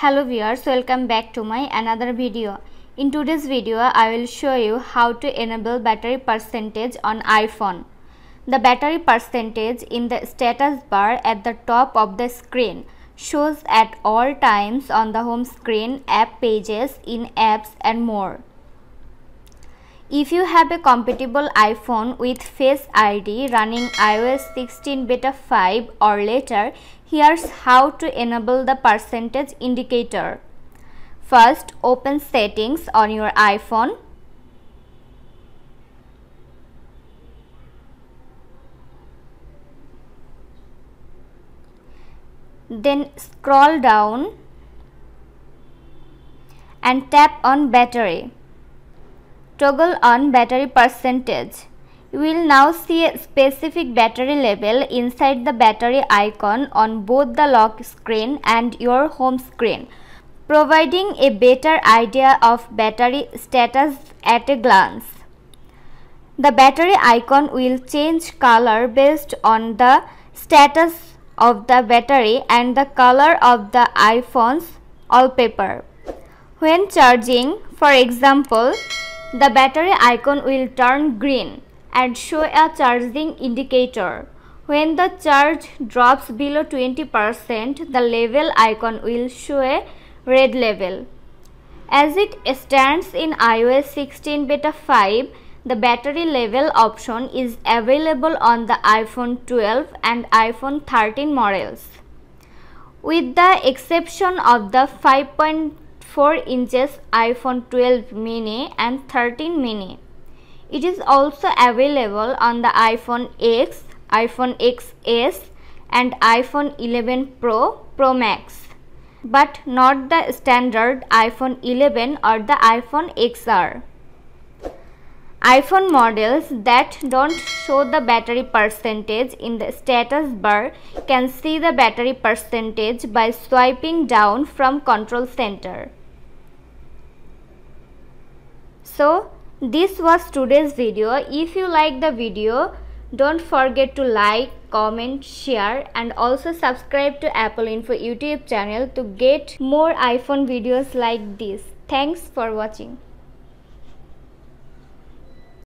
Hello viewers, welcome back to my another video. In today's video, I will show you how to enable battery percentage on iPhone. The battery percentage in the status bar at the top of the screen shows at all times on the home screen, app pages, in apps and more. If you have a compatible iPhone with Face ID running iOS 16 beta 5 or later, here's how to enable the percentage indicator. First, open Settings on your iPhone. Then scroll down and tap on Battery. Toggle on battery percentage. You will now see a specific battery level inside the battery icon on both the lock screen and your home screen, providing a better idea of battery status at a glance. The battery icon will change color based on the status of the battery and the color of the iPhone's wallpaper. When charging, for example, the battery icon will turn green and show a charging indicator. When the charge drops below 20%, the level icon will show a red level. As it stands in iOS 16 beta 5, the battery level option is available on the iPhone 12 and iPhone 13 models, with the exception of the 5.4 inches iPhone 12 mini and 13 mini. It is also available on the iPhone X, iPhone XS and iPhone 11 Pro, Pro Max, but not the standard iPhone 11 or the iPhone XR. iPhone models that don't show the battery percentage in the status bar can see the battery percentage by swiping down from Control Center. So, this was today's video. If you like the video, don't forget to like, comment, share and also subscribe to Apple Info YouTube channel to get more iPhone videos like this. Thanks for watching.